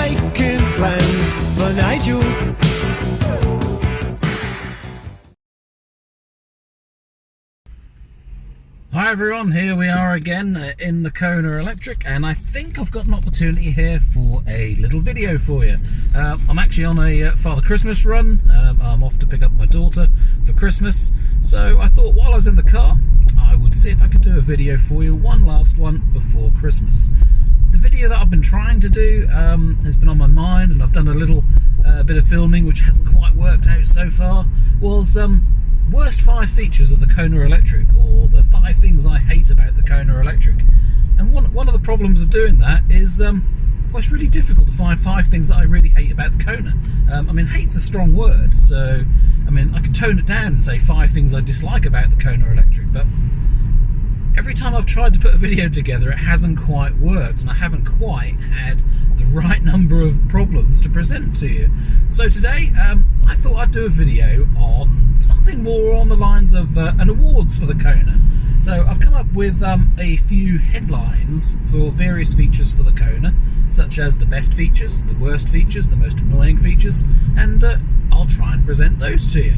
making plans for Nigel. Hi everyone, here we are again in the Kona Electric, and I think I've got an opportunity here for a little video for you. I'm actually on a Father Christmas run. I'm off to pick up my daughter for Christmas, so I thought while I was in the car I would see if I could do a video for you, one last one before Christmas. The video that I've been trying to do has been on my mind, and I've done a little bit of filming which hasn't quite worked out so far, was worst 5 features of the Kona Electric, or the 5 things I hate about the Kona Electric. And one of the problems of doing that is, well, it's really difficult to find 5 things that I really hate about the Kona. I mean, hate's a strong word, so I mean, I could tone it down and say 5 things I dislike about the Kona Electric, but every time I've tried to put a video together, it hasn't quite worked, and I haven't quite had the right number of problems to present to you. So today, I thought I'd do a video on something more on the lines of an awards for the Kona. So I've come up with a few headlines for various features for the Kona, such as the best features, the worst features, the most annoying features, and I'll try and present those to you.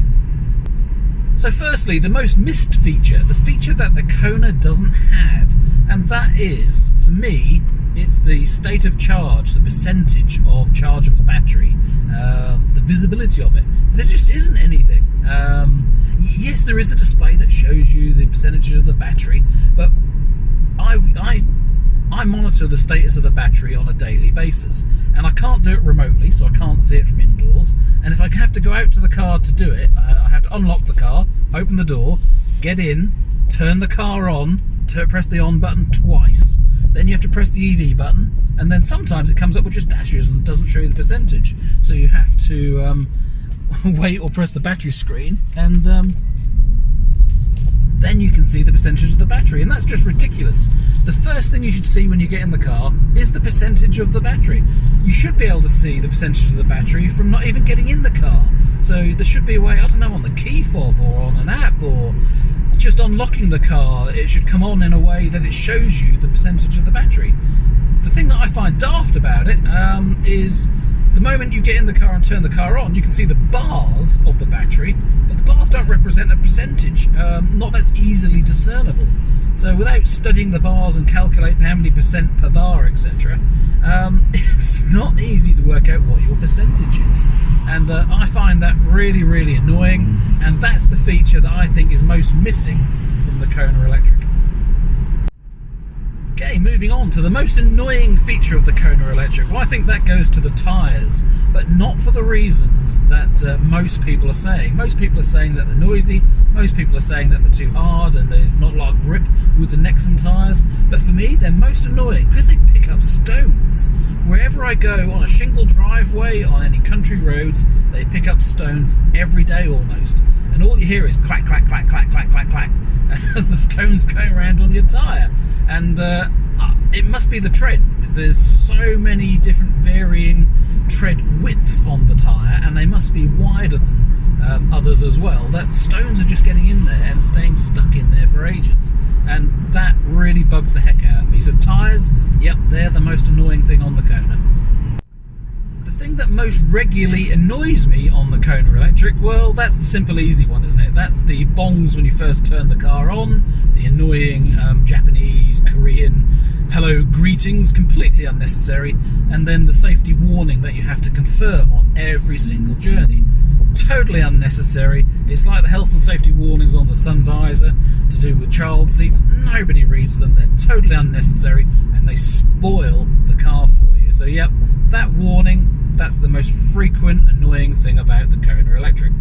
So firstly, the most missed feature, the feature that the Kona doesn't have, and that is, for me, it's the state of charge, the percentage of charge of the battery, the visibility of it. There just isn't anything. Yes, there is a display that shows you the percentage of the battery, but I monitor the status of the battery on a daily basis, and I can't do it remotely, so I can't see it from indoors. And if I have to go out to the car to do it, I have to unlock the car, open the door, get in, turn the car on, press the on button twice, then you have to press the EV button, and then sometimes it comes up with just dashes and doesn't show you the percentage, so you have to wait or press the battery screen, and then you can see the percentage of the battery, and that's just ridiculous. The first thing you should see when you get in the car is the percentage of the battery. You should be able to see the percentage of the battery from not even getting in the car. So there should be a way, I don't know, on the key fob or on an app, or just unlocking the car, it should come on in a way that it shows you the percentage of the battery. The thing that I find daft about it is the moment you get in the car and turn the car on, you can see the bars of the battery, but the bars don't represent a percentage, not that's easily discernible. So without studying the bars and calculating how many percent per bar, etc., it's not easy to work out what your percentage is. And I find that really, really annoying, and that's the feature that I think is most missing from the Kona Electric. Okay, moving on to the most annoying feature of the Kona Electric. Well, I think that goes to the tyres, but not for the reasons that most people are saying. Most people are saying that they're noisy, most people are saying that they're too hard and there's not a lot of grip with the Nexon tyres, but for me they're most annoying because they pick up stones. Wherever I go, on a shingle driveway, on any country roads, they pick up stones every day almost, and all you hear is clack, clack, clack, clack, clack, clack, clack, as the stone's going around on your tyre. And it must be the tread. There's so many different varying tread widths on the tyre, and they must be wider than others as well, that stones are just getting in there and staying stuck in there for ages, and that really bugs the heck out of me. So tyres, yep, they're the most annoying thing on the Kona. The thing that most regularly annoys me on the Kona Electric, well, that's the simple, easy one, isn't it? That's the bongs when you first turn the car on, the annoying Japanese, Korean hello greetings, completely unnecessary, and then the safety warning that you have to confirm on every single journey. Totally unnecessary. It's like the health and safety warnings on the sun visor to do with child seats. Nobody reads them, they're totally unnecessary, and they spoil the car for you. So yep, that warning, that's the most frequent annoying thing about the Kona Electric.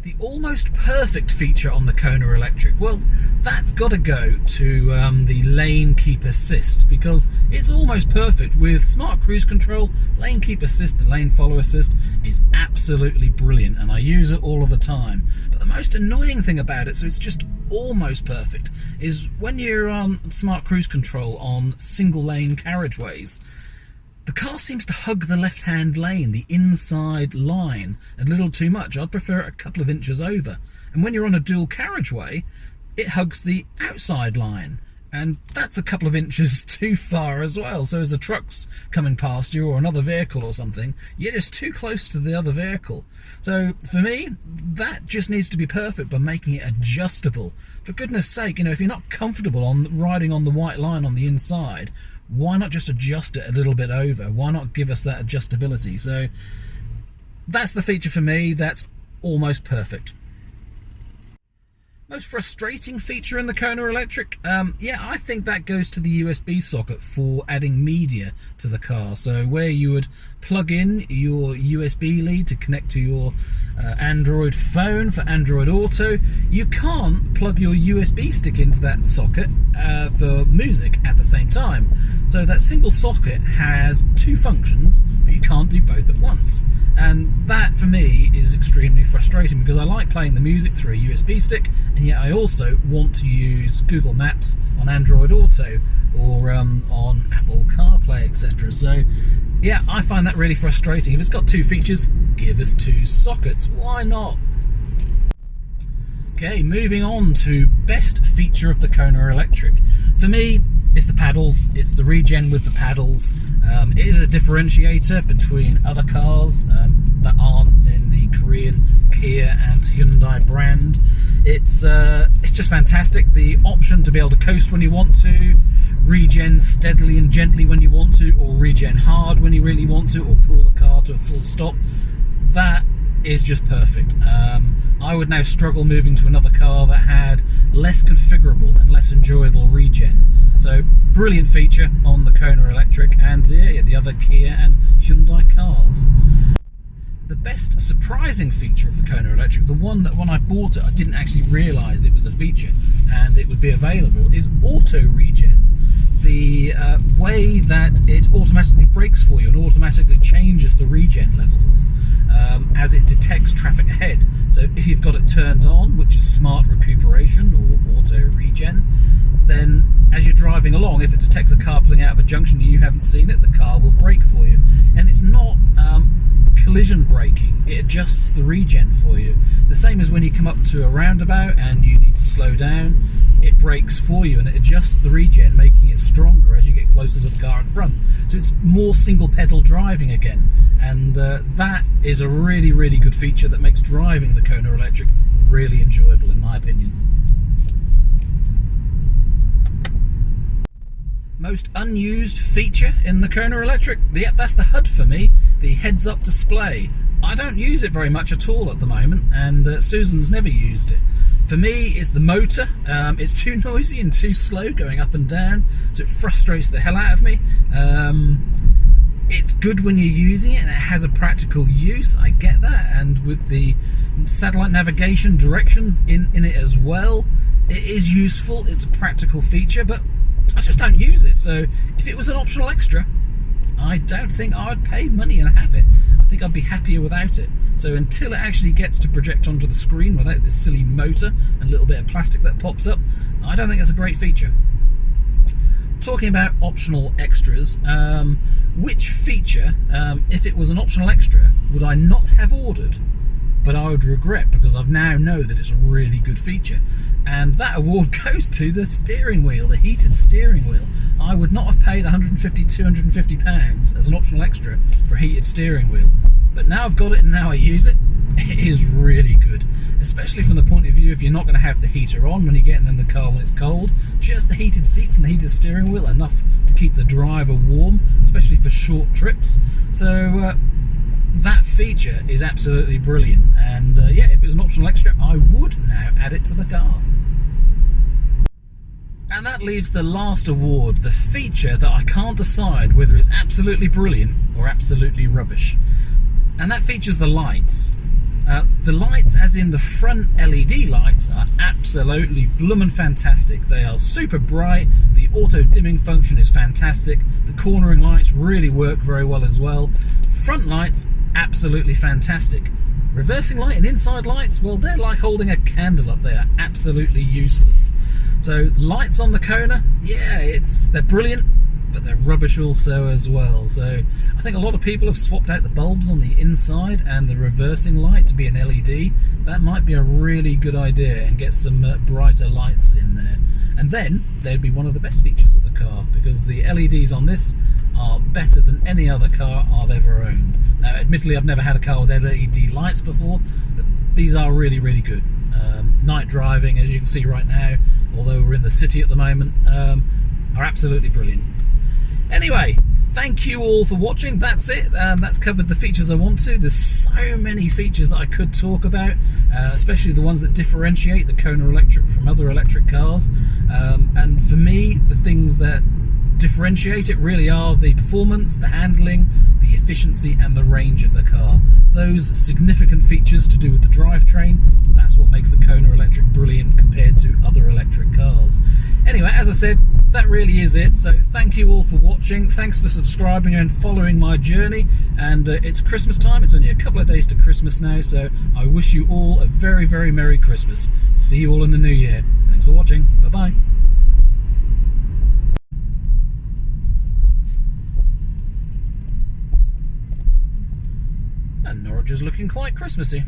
The almost perfect feature on the Kona Electric, well, that's got to go to the lane keep assist, because it's almost perfect with smart cruise control. Lane keep assist and lane follow assist is absolutely brilliant, and I use it all of the time. But the most annoying thing about it, so it's just almost perfect, is when you're on smart cruise control on single lane carriageways, the car seems to hug the left-hand lane, the inside line, a little too much. I'd prefer it a couple of inches over. And when you're on a dual carriageway, it hugs the outside line. And that's a couple of inches too far as well. So as a truck's coming past you or another vehicle or something, you're just too close to the other vehicle. So for me, that just needs to be perfect by making it adjustable. For goodness sake, you know, if you're not comfortable on riding on the white line on the inside, why not just adjust it a little bit over? Why not give us that adjustability? So that's the feature for me. That's almost perfect. Most frustrating feature in the Kona Electric? Yeah, I think that goes to the USB socket for adding media to the car. So where you would plug in your USB lead to connect to your Android phone for Android Auto, you can't plug your USB stick into that socket for music at the same time. So that single socket has two functions, but you can't do both at once. And that for me is extremely frustrating because I like playing the music through a USB stick, and yet I also want to use Google Maps on Android Auto or on Apple CarPlay, etc. So yeah, I find that really frustrating. If it's got two features, give us two sockets. Why not? Okay, moving on to best feature of the Kona Electric. For me, it's the paddles. It's the regen with the paddles. It is a differentiator between other cars that aren't in the Korean Kia and Hyundai brand. It's just fantastic. The option to be able to coast when you want to, regen steadily and gently when you want to, or regen hard when you really want to, or pull the car to a full stop. That is just perfect. I would now struggle moving to another car that had less configurable and less enjoyable regen. So brilliant feature on the Kona Electric and the other Kia and Hyundai cars. The best surprising feature of the Kona Electric, the one that when I bought it I didn't actually realise it was a feature and it would be available, is auto regen. The way that it automatically brakes for you and automatically changes the regen levels as it detects traffic ahead. So if you've got it turned on, which is smart recuperation or auto regen, then as you're driving along, if it detects a car pulling out of a junction and you haven't seen it, the car will brake for you. And it's not collision braking, it adjusts the regen for you. The same as when you come up to a roundabout and you need to slow down, it brakes for you and it adjusts the regen, making it stronger as you get closer to the car in front. So it's more single pedal driving again, and that is a really, really good feature that makes driving the Kona Electric really enjoyable in my opinion. Most unused feature in the Kona Electric? Yep, that's the HUD for me, the heads-up display. I don't use it very much at all at the moment, and Susan's never used it. For me, it's the motor. It's too noisy and too slow going up and down, so it frustrates the hell out of me. It's good when you're using it and it has a practical use, I get that, and with the satellite navigation directions in it as well, it is useful, it's a practical feature, but I just don't use it. So if it was an optional extra, I don't think I'd pay money and have it. I think I'd be happier without it. So until it actually gets to project onto the screen without this silly motor and a little bit of plastic that pops up, I don't think it's a great feature. Talking about optional extras, which feature, if it was an optional extra, would I not have ordered, but I would regret because I now know that it's a really good feature? And that award goes to the steering wheel, the heated steering wheel. I would not have paid £150, £250 as an optional extra for a heated steering wheel. But now I've got it and now I use it, it is really good. Especially from the point of view if you're not going to have the heater on when you're getting in the car when it's cold. Just the heated seats and the heated steering wheel, enough to keep the driver warm, especially for short trips. So that feature is absolutely brilliant, and yeah, if it was an optional extra, I would now add it to the car. And that leaves the last award, the feature that I can't decide whether it's absolutely brilliant or absolutely rubbish. And that features the lights. The lights, as in the front LED lights, are absolutely bloomin' fantastic. They are super bright, the auto dimming function is fantastic, the cornering lights really work very well as well. Front lights, absolutely fantastic. Reversing light and inside lights, well, they're like holding a candle up there, absolutely useless. So lights on the Kona, yeah, they're brilliant, but but they're rubbish also as well. So I think a lot of people have swapped out the bulbs on the inside and the reversing light to be an LED. That might be a really good idea, and get some brighter lights in there. And then they'd be one of the best features of the car, because the LEDs on this are better than any other car I've ever owned. Now, admittedly, I've never had a car with LED lights before, but these are really, really good. Night driving, as you can see right now, although we're in the city at the moment, are absolutely brilliant. Anyway, thank you all for watching. That's it. That's covered the features I want to. There's so many features that I could talk about, especially the ones that differentiate the Kona Electric from other electric cars. And for me, the things that differentiate it really are the performance, the handling, the efficiency and the range of the car. Those significant features to do with the drivetrain, that's what makes the Kona Electric brilliant compared to other electric cars. Anyway, as I said, that really is it. So thank you all for watching. Thanks for subscribing and following my journey. And it's Christmas time. It's only a couple of days to Christmas now, so I wish you all a very, very Merry Christmas. See you all in the new year. Thanks for watching. Bye-bye. And Norwich is looking quite Christmassy.